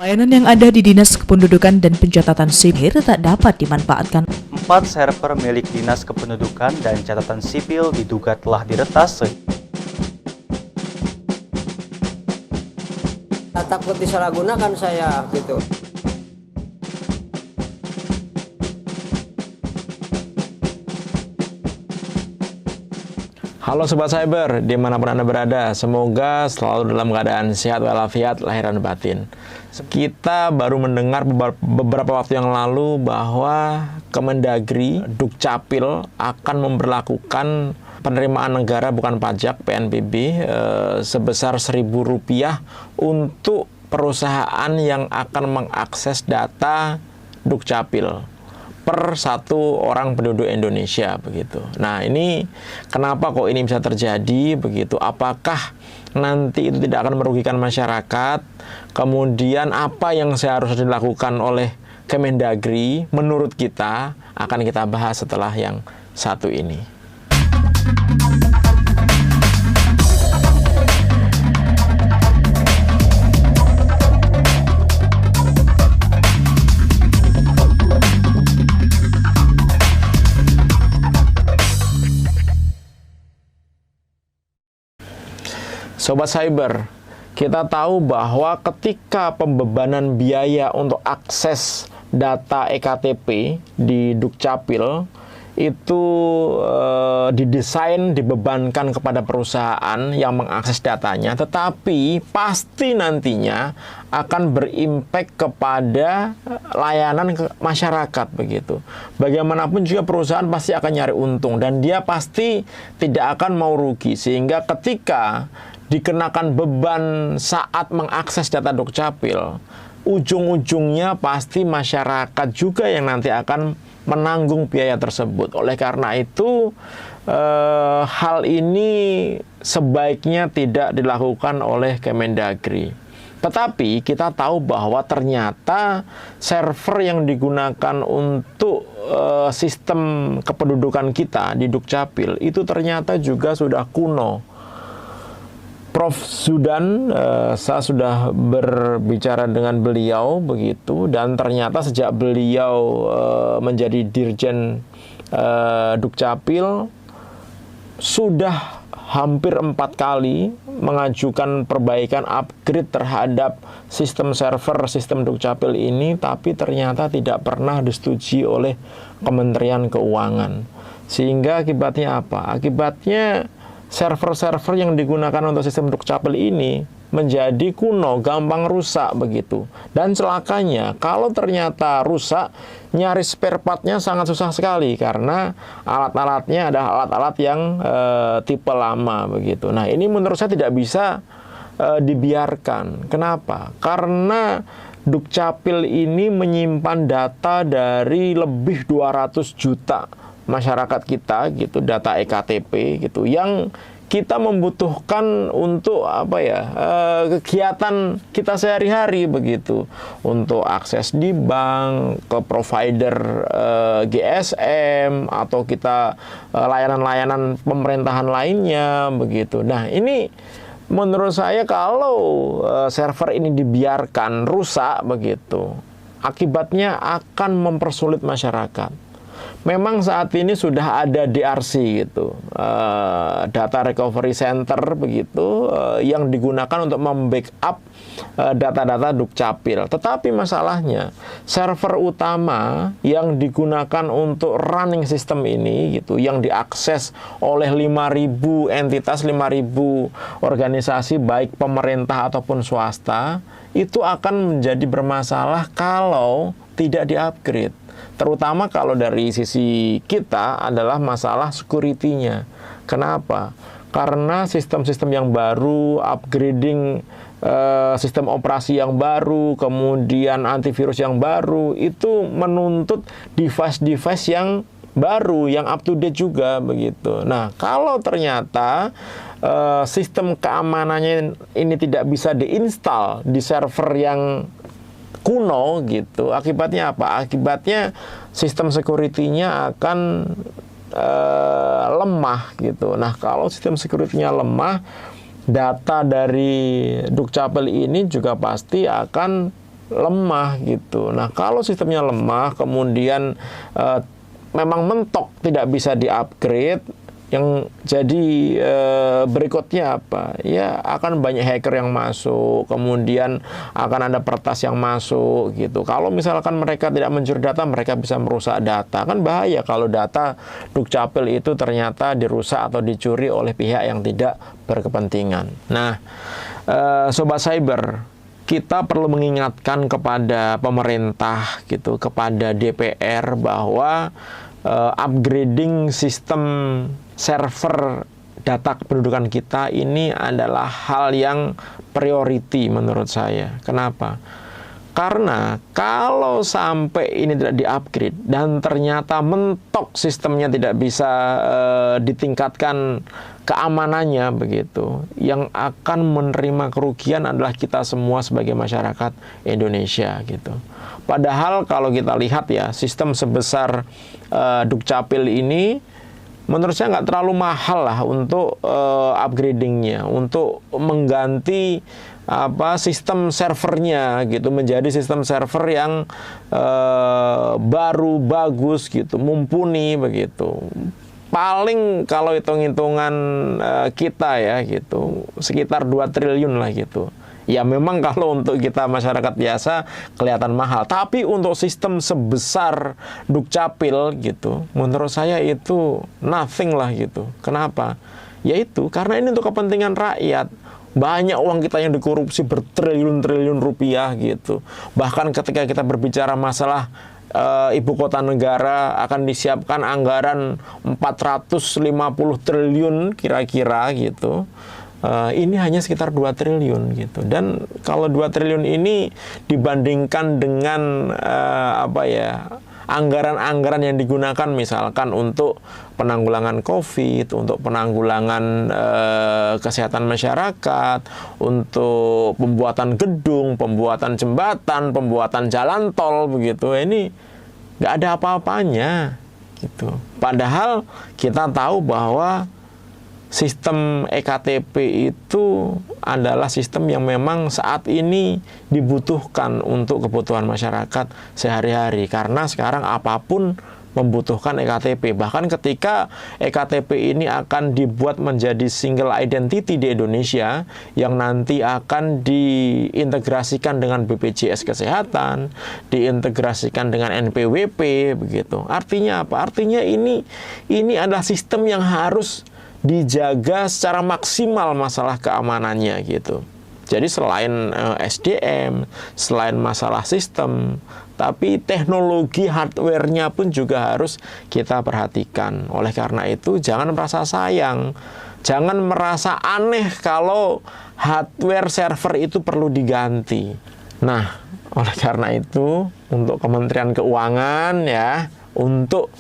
Layanan yang ada di Dinas Kependudukan dan Pencatatan Sipil tak dapat dimanfaatkan. 4 server milik Dinas Kependudukan dan Catatan Sipil diduga telah diretas. Takut disalahgunakan saya gitu. Halo Sobat Cyber, dimanapun Anda berada, semoga selalu dalam keadaan sehat walafiat lahir dan batin. Kita baru mendengar beberapa waktu yang lalu bahwa Kemendagri, Dukcapil akan memberlakukan penerimaan negara bukan pajak PNBP sebesar Rp1.000 untuk perusahaan yang akan mengakses data Dukcapil per satu orang penduduk Indonesia begitu. Nah, ini kenapa kok ini bisa terjadi begitu? Apakah nanti itu tidak akan merugikan masyarakat? Kemudian apa yang seharusnya dilakukan oleh Kemendagri menurut kita akan kita bahas setelah yang satu ini. Sobat Cyber, kita tahu bahwa ketika pembebanan biaya untuk akses data EKTP di Dukcapil itu didesain dibebankan kepada perusahaan yang mengakses datanya, tetapi pasti nantinya akan berimpact kepada layanan ke masyarakat begitu. Bagaimanapun juga perusahaan pasti akan nyari untung dan dia pasti tidak akan mau rugi, sehingga ketika dikenakan beban saat mengakses data Dukcapil, ujung-ujungnya pasti masyarakat juga yang nanti akan menanggung biaya tersebut. Oleh karena itu, hal ini sebaiknya tidak dilakukan oleh Kemendagri. Tetapi kita tahu bahwa ternyata server yang digunakan untuk sistem kependudukan kita di Dukcapil itu ternyata juga sudah kuno. Prof. Zudan, saya sudah berbicara dengan beliau begitu, dan ternyata sejak beliau menjadi Dirjen Dukcapil sudah hampir 4 kali mengajukan perbaikan upgrade terhadap sistem server sistem Dukcapil ini, tapi ternyata tidak pernah disetujui oleh Kementerian Keuangan. Sehingga akibatnya apa? Akibatnya server-server yang digunakan untuk sistem Dukcapil ini menjadi kuno, gampang rusak begitu. Dan celakanya, kalau ternyata rusak, nyari spare part-nya sangat susah sekali karena alat-alatnya adalah alat-alat yang tipe lama begitu. Nah, ini menurut saya tidak bisa dibiarkan. Kenapa? Karena Dukcapil ini menyimpan data dari lebih 200 juta masyarakat kita gitu, data EKTP gitu, yang kita membutuhkan untuk kegiatan kita sehari-hari begitu, untuk akses di bank, ke provider GSM atau kita layanan-layanan pemerintahan lainnya begitu. Nah, ini menurut saya kalau server ini dibiarkan rusak begitu, akibatnya akan mempersulit masyarakat. Memang saat ini sudah ada DRC gitu, Data Recovery Center begitu, yang digunakan untuk membackup data-data Dukcapil. Tetapi masalahnya server utama yang digunakan untuk running sistem ini gitu, yang diakses oleh 5.000 entitas, 5.000 organisasi baik pemerintah ataupun swasta, itu akan menjadi bermasalah kalau tidak di-upgrade. Terutama kalau dari sisi kita adalah masalah security-nya. Kenapa? Karena sistem-sistem yang baru, upgrading sistem operasi yang baru, kemudian antivirus yang baru, itu menuntut device-device yang baru, yang up to date juga begitu. Nah, kalau ternyata sistem keamanannya ini tidak bisa diinstal di server yang kuno gitu, akibatnya apa? Akibatnya sistem security-nya akan lemah gitu. Nah, kalau sistem security-nya lemah, data dari Dukcapil ini juga pasti akan lemah gitu. Nah, kalau sistemnya lemah, kemudian memang mentok tidak bisa di-upgrade, yang jadi berikutnya apa? Ya akan banyak hacker yang masuk, kemudian akan ada peretas yang masuk gitu. Kalau misalkan mereka tidak mencuri data, mereka bisa merusak data. Kan bahaya kalau data Dukcapil itu ternyata dirusak atau dicuri oleh pihak yang tidak berkepentingan. Nah, Sobat Cyber, kita perlu mengingatkan kepada pemerintah gitu, kepada DPR bahwa upgrading sistem server data kependudukan kita ini adalah hal yang priority menurut saya. Kenapa? Karena kalau sampai ini tidak di-upgrade dan ternyata mentok sistemnya tidak bisa ditingkatkan keamanannya begitu, yang akan menerima kerugian adalah kita semua sebagai masyarakat Indonesia gitu. Padahal kalau kita lihat ya, sistem sebesar Dukcapil ini menurut saya nggak terlalu mahal lah untuk upgradingnya, untuk mengganti sistem servernya gitu menjadi sistem server yang baru, bagus gitu, mumpuni begitu. Paling kalau hitung-hitungan kita ya gitu sekitar 2 triliun lah gitu. Ya memang kalau untuk kita masyarakat biasa kelihatan mahal, tapi untuk sistem sebesar Dukcapil gitu, menurut saya itu nothing lah gitu. Kenapa? Yaitu karena ini untuk kepentingan rakyat. Banyak uang kita yang dikorupsi bertriliun-triliun rupiah gitu. Bahkan ketika kita berbicara masalah ibu kota negara, akan disiapkan anggaran 450 triliun kira-kira gitu. Ini hanya sekitar 2 triliun gitu. Dan kalau 2 triliun ini dibandingkan dengan anggaran-anggaran yang digunakan misalkan untuk penanggulangan COVID, untuk penanggulangan kesehatan masyarakat, untuk pembuatan gedung, pembuatan jembatan, pembuatan jalan tol begitu. Ini nggak ada apa-apanya gitu. Padahal kita tahu bahwa sistem EKTP itu adalah sistem yang memang saat ini dibutuhkan untuk kebutuhan masyarakat sehari-hari. Karena sekarang apapun membutuhkan EKTP. Bahkan ketika EKTP ini akan dibuat menjadi single identity di Indonesia, yang nanti akan diintegrasikan dengan BPJS Kesehatan, diintegrasikan dengan NPWP, begitu. Artinya apa? Artinya ini adalah sistem yang harus dijaga secara maksimal masalah keamanannya gitu. Jadi selain SDM, selain masalah sistem, tapi teknologi hardware-nya pun juga harus kita perhatikan. Oleh karena itu jangan merasa sayang, jangan merasa aneh kalau hardware server itu perlu diganti. Nah, oleh karena itu untuk Kementerian Keuangan ya, untuk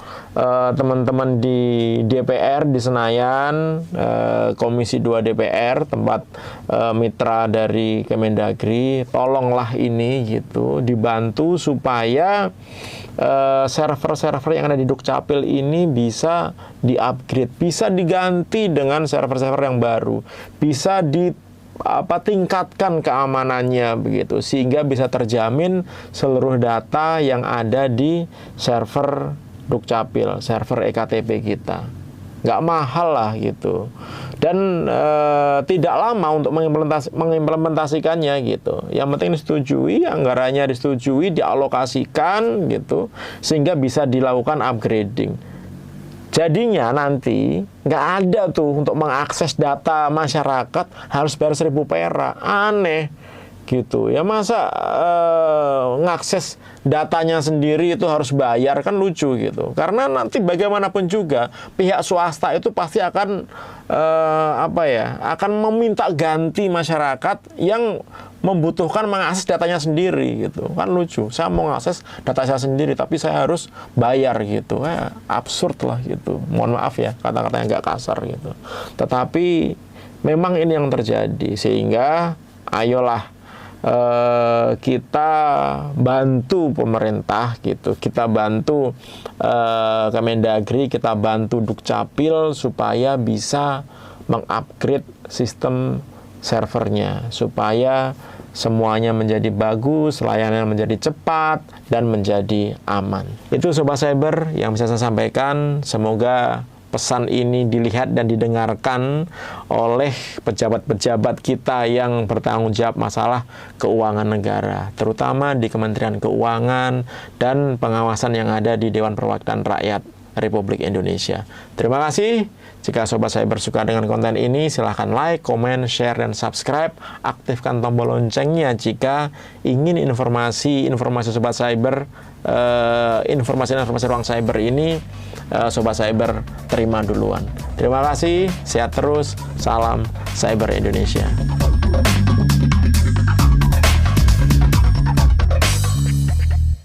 teman-teman di DPR di Senayan, Komisi 2 DPR, tempat mitra dari Kemendagri, tolonglah ini gitu dibantu supaya server-server yang ada di Dukcapil ini bisa di-upgrade, bisa diganti dengan server-server yang baru, bisa tingkatkan keamanannya begitu sehingga bisa terjamin seluruh data yang ada di server Dukcapil, server EKTP kita. Nggak mahal lah gitu. Dan tidak lama untuk mengimplementasikannya gitu. Yang penting disetujui, anggarannya disetujui, dialokasikan gitu sehingga bisa dilakukan upgrading. Jadinya nanti nggak ada tuh untuk mengakses data masyarakat harus bayar 1.000 perak. Aneh gitu. Ya masa ngakses datanya sendiri itu harus bayar, kan lucu gitu. Karena nanti bagaimanapun juga pihak swasta itu pasti akan akan meminta ganti masyarakat yang membutuhkan mengakses datanya sendiri gitu. Kan lucu. Saya mau mengakses data saya sendiri tapi saya harus bayar gitu. Absurd lah gitu. Mohon maaf ya kata-katanya agak kasar gitu. Tetapi memang ini yang terjadi sehingga ayolah kita bantu pemerintah gitu, kita bantu Kemendagri, kita bantu Dukcapil supaya bisa mengupgrade sistem servernya, supaya semuanya menjadi bagus, layanan menjadi cepat, dan menjadi aman. Itu Sobat Cyber yang bisa saya sampaikan. Semoga pesan ini dilihat dan didengarkan oleh pejabat-pejabat kita yang bertanggung jawab masalah keuangan negara, terutama di Kementerian Keuangan dan pengawasan yang ada di Dewan Perwakilan Rakyat Republik Indonesia. Terima kasih. Jika Sobat Cyber suka dengan konten ini, silahkan like, komen, share, dan subscribe. Aktifkan tombol loncengnya jika ingin informasi Sobat Cyber, informasi ruang cyber ini, Sobat Cyber terima duluan. Terima kasih, sehat terus, salam Cyber Indonesia.